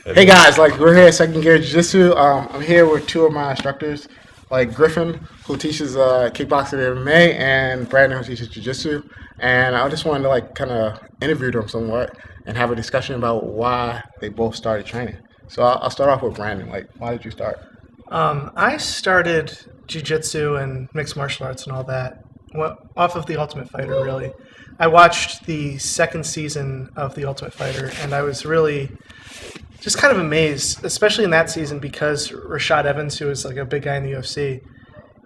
Hey guys, like we're here at Second Gear Jiu Jitsu. I'm here with two of my instructors, like Griffin, who teaches kickboxing and MMA, and Brandon, who teaches Jiu Jitsu. And I just wanted to like kind of interview them somewhat and have a discussion about why they both started training. So I'll start off with Brandon. Like, why did you start? I started jiu-jitsu and mixed martial arts and all that off of The Ultimate Fighter, really. I watched the second season of The Ultimate Fighter, and I was really just kind of amazed, especially in that season, because Rashad Evans, who was like a big guy in the UFC,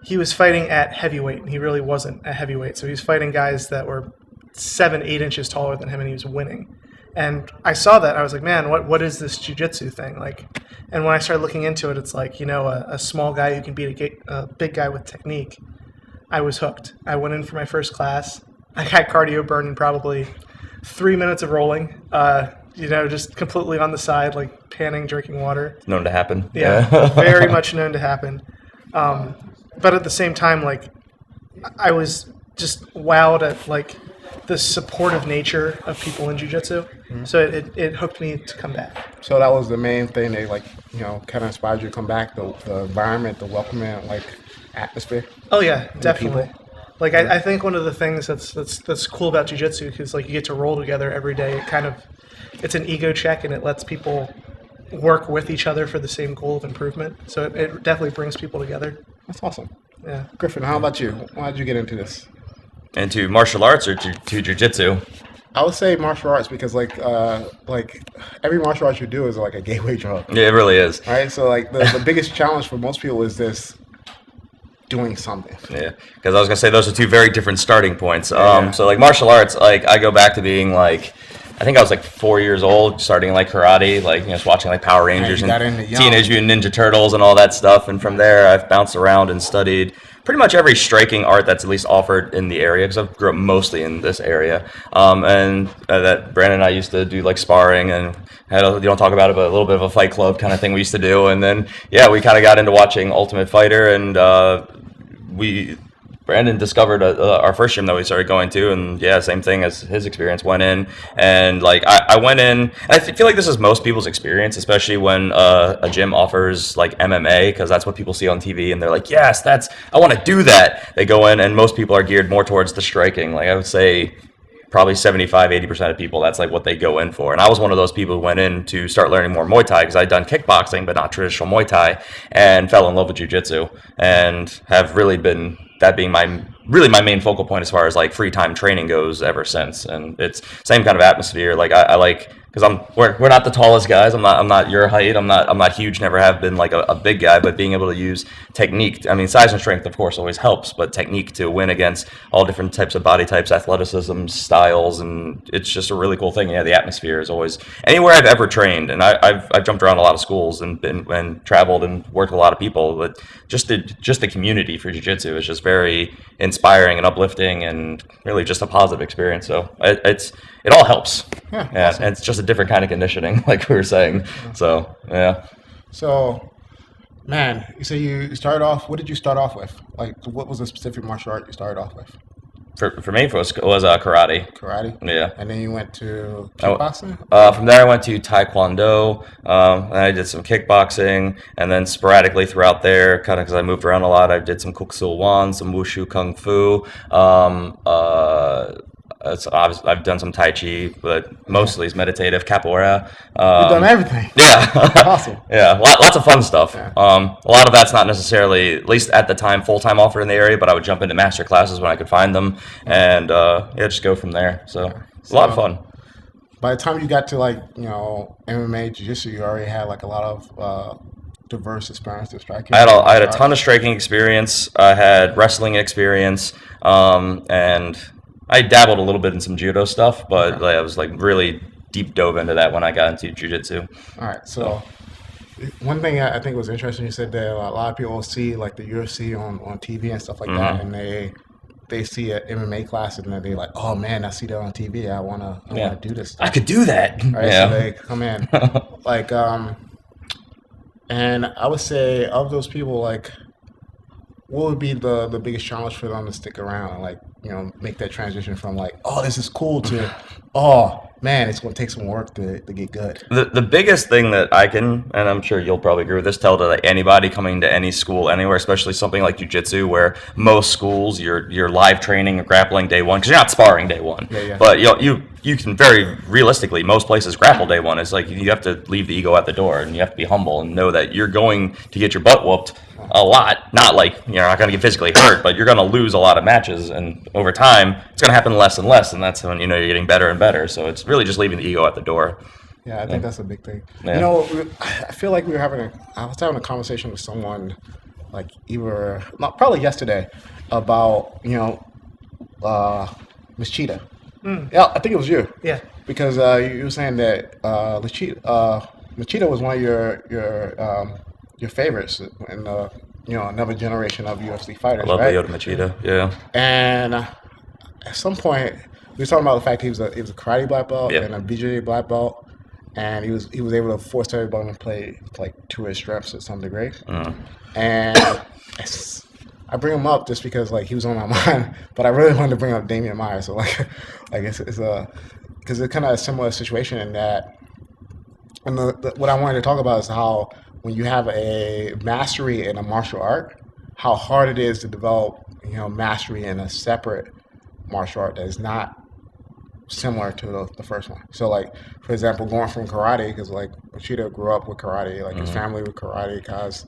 he was fighting at heavyweight, and he really wasn't a heavyweight. So he was fighting guys that were 7, 8 inches taller than him, and he was winning. And I saw that, I was like, man, what is this jiu-jitsu thing? Like, and when I started looking into it, it's like, you know, a small guy who can beat a big guy with technique. I was hooked. I went in for my first class. I had cardio burning probably 3 minutes of rolling, you know, just completely on the side, like panning, drinking water. Known to happen. Yeah, very much known to happen. But at the same time, like, I was just wowed at, like, the supportive nature of people in jiu-jitsu. Mm-hmm. So it hooked me to come back. So that was the main thing that, like, you know, kind of inspired you to come back, the environment, the welcoming, like, atmosphere? Oh, yeah, definitely. Like, I think one of the things that's cool about jiu-jitsu is, like, you get to roll together every day. It's an ego check, and it lets people work with each other for the same goal of improvement. So it definitely brings people together. That's awesome. Yeah. Griffin, how about you? Why did you get into this? Into martial arts or to jiu-jitsu? I would say martial arts because like every martial arts you do is like a gateway drug. Yeah, it really is. Right? So like the biggest challenge for most people is this doing something. Yeah, because I was gonna say those are two very different starting points. So like martial arts, like I go back to being like, I think I was like 4 years old, starting like karate, like, you know, just watching like Power Rangers and Teenage Mutant Ninja Turtles and all that stuff. And from there, I've bounced around and studied pretty much every striking art that's at least offered in the area, because I grew up mostly in this area. That Brandon and I used to do like sparring and had you don't talk about it, but a little bit of a fight club kind of thing we used to do. And then we kind of got into watching Ultimate Fighter, and Brandon discovered our first gym that we started going to, and same thing as his experience. Went in, and like I went in, and I feel like this is most people's experience, especially when a gym offers like MMA, because that's what people see on TV, and they're like, yes, I want to do that. They go in, and most people are geared more towards the striking. Like I would say, probably 75-80% of people, that's like what they go in for. And I was one of those people who went in to start learning more Muay Thai, because I'd done kickboxing but not traditional Muay Thai, and fell in love with jiu-jitsu, and have really been that being my main focal point as far as like free time training goes ever since. And it's same kind of atmosphere. Like I like, because we're not the tallest guys. I'm not your height. I'm not huge. Never have been like a big guy. But being able to use technique. I mean, size and strength, of course, always helps. But technique to win against all different types of body types, athleticism, styles, and it's just a really cool thing. Yeah, the atmosphere is always anywhere I've ever trained, and I've jumped around a lot of schools and traveled and worked with a lot of people. But just the community for jiu-jitsu is just very inspiring and uplifting, and really just a positive experience. So it all helps. Yeah, awesome. And it's just a different kind of conditioning, like we were saying. So, yeah. So, man, you say you started off, what did you start off with? Like, what was the specific martial art you started off with? For me, it was karate. Karate? Yeah. And then you went to kickboxing? From there, I went to taekwondo, and I did some kickboxing, and then sporadically throughout there, kind of because I moved around a lot, I did some kuk sil wan, some wushu kung fu, I've done some Tai Chi, but mostly it's meditative, capoeira. You've done everything. Yeah. Awesome. Yeah, lots of fun stuff. Yeah. A lot of that's not necessarily, at least at the time, full-time offered in the area, but I would jump into master classes when I could find them, and just go from there. So it's a lot of fun. By the time you got to like, you know, MMA, Jiu-Jitsu, you already had like a lot of diverse experience to striking. I had a ton of striking experience. I had wrestling experience, and I dabbled a little bit in some judo stuff, but I was like really deep dove into that when I got into jiu-jitsu. All right, so one thing I think was interesting, you said that a lot of people see like the UFC on TV and stuff like that, and they see an MMA class and then they're like, oh man, I see that on TV. I wanna do this stuff. I could do that. Right, so they come in like and I would say of those people, like what would be the biggest challenge for them to stick around and like make that transition from like, oh, this is cool to, oh man, it's going to take some work to get good. The biggest thing that I can, and I'm sure you'll probably agree with this, tell to like anybody coming to any school anywhere, especially something like jiu-jitsu, where most schools you're live training or grappling day one, because you're not sparring day one. Yeah. But you can very realistically, most places grapple day one. It's like you have to leave the ego at the door, and you have to be humble and know that you're going to get your butt whooped a lot. Not like you're not going to get physically hurt, but you're going to lose a lot of matches, and over time it's going to happen less and less, and that's when you're getting better and better. So it's really just leaving the ego at the door. Yeah, I think that's a big thing. Yeah. I feel like I was having a conversation with someone, like probably yesterday, about Miss Cheetah. Yeah, I think it was you. Yeah. Because you were saying that Machida was one of your favorites in another generation of UFC fighters. I love right? Lyoto Machida. Yeah. And at some point, we were talking about the fact he was a karate black belt Yeah. and a BJJ black belt, and he was able to force everybody to play like to his strengths to some degree. And I bring him up just because like he was on my mind, but I really wanted to bring up Damian Maia. So like, I guess it's because it's kind of a similar situation in that. And what I wanted to talk about is how when you have a mastery in a martial art, how hard it is to develop mastery in a separate martial art that is not similar to the first one. So like, for example, going from karate, because like Machida grew up with karate, like his family with karate, guys,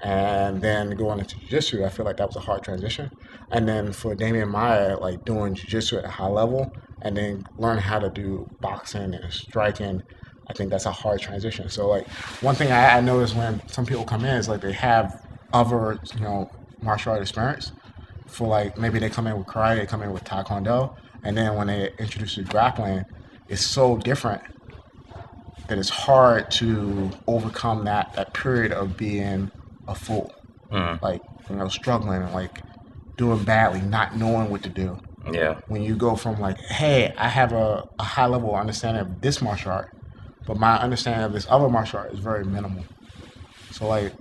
and then going into jiu-jitsu, I feel like that was a hard transition. And then for Damian Maia, like doing jiu-jitsu at a high level and then learning how to do boxing and striking, I think that's a hard transition. So like one thing I notice when some people come in is like they have other martial art experience. For like maybe they come in with karate, they come in with taekwondo, and then when they introduce you to grappling, it's so different that it's hard to overcome that period of being a fool, like struggling, like doing badly, not knowing what to do. Yeah. When you go from like, hey, I have a high level understanding of this martial art, but my understanding of this other martial art is very minimal. So like,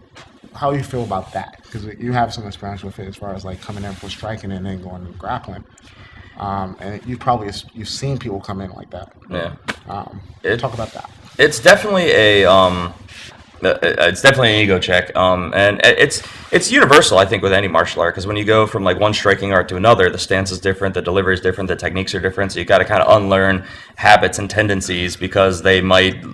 how do you feel about that? Because you have some experience with it as far as like coming in for striking and then going to grappling. And you've seen people come in like that. Yeah. Talk about that. It's definitely it's definitely an ego check, and it's universal, I think, with any martial art, because when you go from like one striking art to another, the stance is different, the delivery is different, the techniques are different, so you got to kind of unlearn habits and tendencies because they might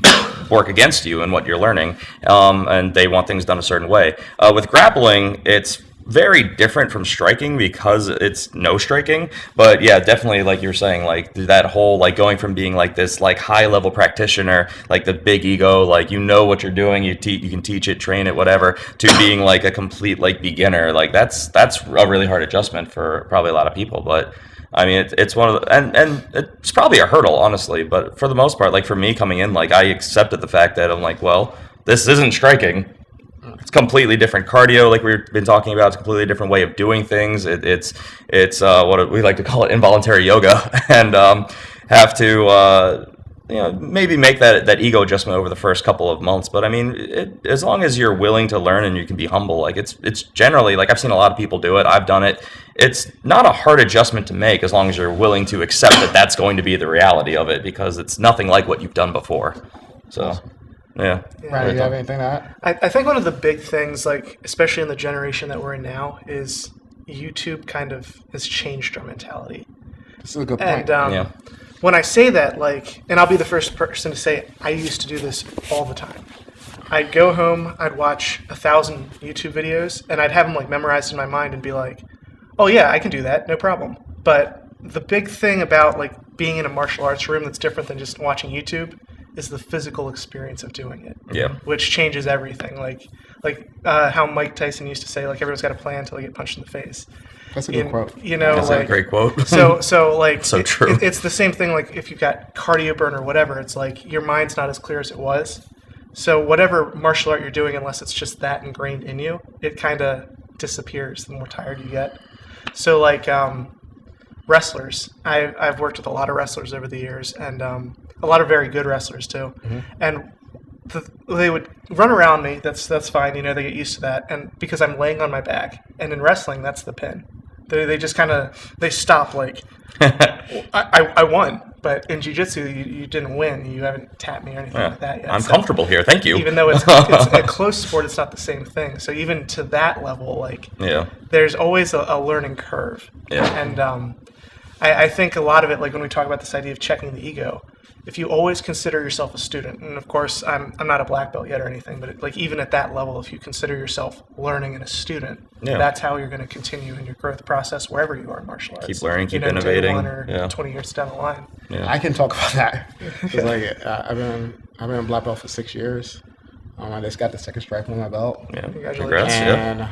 work against you in what you're learning, and they want things done a certain way. With grappling, it's very different from striking because it's no striking, but yeah, definitely like you're saying, like that whole like going from being like this like high level practitioner, like the big ego, like what you're doing, you can teach it, train it, whatever, to being like a complete like beginner, like that's a really hard adjustment for probably a lot of people. But I mean, it's one of the, and it's probably a hurdle, honestly, but for the most part, like for me coming in, like I accepted the fact that I'm like, well, this isn't striking. It's completely different cardio, like we've been talking about. It's a completely different way of doing things. It's what we like to call it involuntary yoga, and have to maybe make that ego adjustment over the first couple of months. But I mean, as long as you're willing to learn and you can be humble, like it's generally, like I've seen a lot of people do it. I've done it. It's not a hard adjustment to make as long as you're willing to accept that that's going to be the reality of it, because it's nothing like what you've done before. So. Yeah. Ryan, do you have anything to add? I think one of the big things, like especially in the generation that we're in now, is YouTube kind of has changed our mentality. This is a good point. And when I say that, like, and I'll be the first person to say, I used to do this all the time. I'd go home, I'd watch 1,000 YouTube videos, and I'd have them like memorized in my mind and be like, oh yeah, I can do that, no problem. But the big thing about like being in a martial arts room that's different than just watching YouTube is the physical experience of doing it. Yeah. Which changes everything. Like how Mike Tyson used to say, like everyone's got a plan until they get punched in the face. That's a good quote. That's like, a great quote. so like so true. It's the same thing. Like if you've got cardio burn or whatever, it's like your mind's not as clear as it was. So whatever martial art you're doing, unless it's just that ingrained in you, it kind of disappears the more tired you get. So like wrestlers, I've worked with a lot of wrestlers over the years, and a lot of very good wrestlers too. Mm-hmm. And they would run around me. That's fine. They get used to that. And because I'm laying on my back, and in wrestling, that's the pin. They just kind of they stop like I won, but in jiu-jitsu you didn't win. You haven't tapped me or anything like that yet. I'm comfortable here. Thank you. Even though it's a close sport, it's not the same thing. So even to that level, like there's always a learning curve. Yeah. And I think a lot of it, like when we talk about this idea of checking the ego, if you always consider yourself a student, and of course I'm not a black belt yet or anything, but like even at that level, if you consider yourself learning and a student, that's how you're going to continue in your growth process wherever you are in martial arts. Keep learning, keep innovating. 1 or 20 years down the line. Yeah. I can talk about that. Like I've been a black belt for 6 years. I just got the second stripe on my belt. Yeah, congratulations. And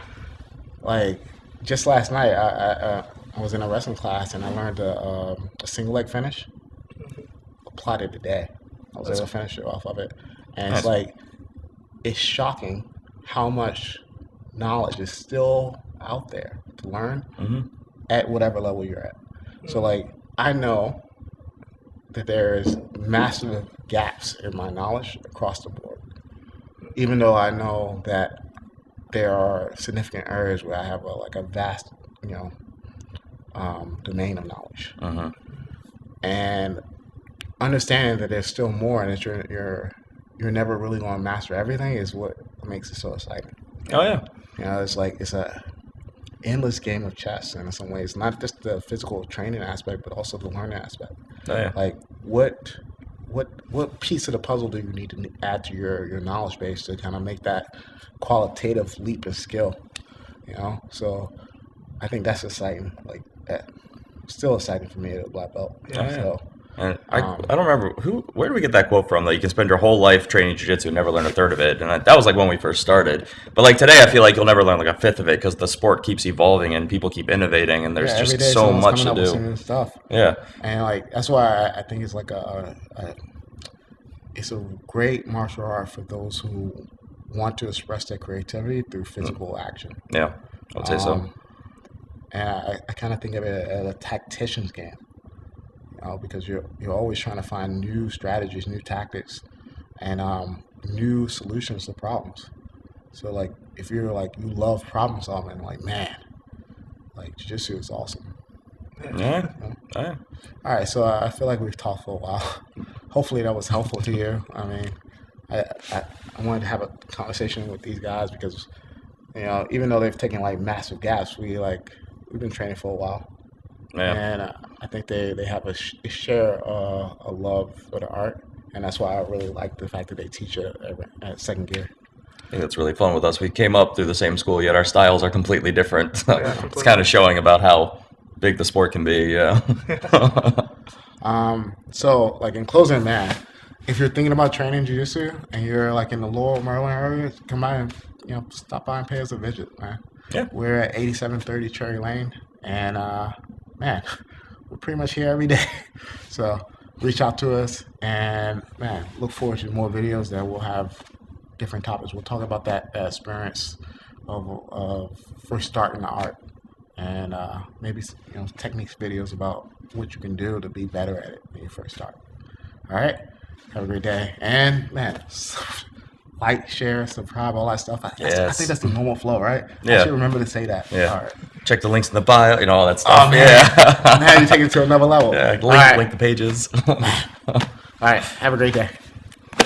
like just last night, I was in a wrestling class and I learned a single leg finish. Applied it today. I was able to finish it off of it. And it's like, it's shocking how much knowledge is still out there to learn at whatever level you're at. So like, I know that there's massive gaps in my knowledge across the board. Even though I know that there are significant areas where I have a vast, domain of knowledge. And understanding that there's still more and that you're never really going to master everything is what makes it so exciting. Oh yeah. It's like it's a endless game of chess in some ways, not just the physical training aspect, but also the learning aspect. Oh yeah. Like what piece of the puzzle do you need to add to your knowledge base to kind of make that qualitative leap in skill? So I think that's exciting. Like that, still exciting for me at a black belt. So. And I don't remember where do we get that quote from that you can spend your whole life training jiu-jitsu and never learn a third of it, and that was like when we first started. But like today I feel like you'll never learn like a fifth of it because the sport keeps evolving and people keep innovating and there's just so much to do. New stuff. Yeah, and like that's why I think it's like it's a great martial art for those who want to express their creativity through physical action. Yeah, I would say so. And I kind of think of it as a tactician's game. Because you're always trying to find new strategies, new tactics, and new solutions to problems. So like if you're like you love problem solving, like man, like jiu-jitsu is awesome. Yeah. All right. So I feel like we've talked for a while. Hopefully that was helpful to you. I mean, I wanted to have a conversation with these guys because even though they've taken like massive gaps, we've been training for a while. Yeah. And I think they have a share a love for the art, and that's why I really like the fact that they teach it at second gear. I think that's really fun with us. We came up through the same school, yet our styles are completely different. It's kind of showing about how big the sport can be. Yeah. So like in closing, man, if you're thinking about training jiu-jitsu and you're like in the Laurel, Maryland area, come by and stop by and pay us a visit, man. Yeah. We're at 8730 Cherry Lane, and man, we're pretty much here every day. So reach out to us and man, look forward to more videos that will have different topics. We'll talk about that experience of first starting the art and maybe techniques videos about what you can do to be better at it when you first start. All right. Have a great day. And man, like, share, subscribe, all that stuff. I think that's the normal flow, right? Yeah. I should remember to say that. Yeah. All right. Check the links in the bio, all that stuff. Oh, man. Yeah. Man, you take it to another level. Yeah. Link the pages. All right. Have a great day.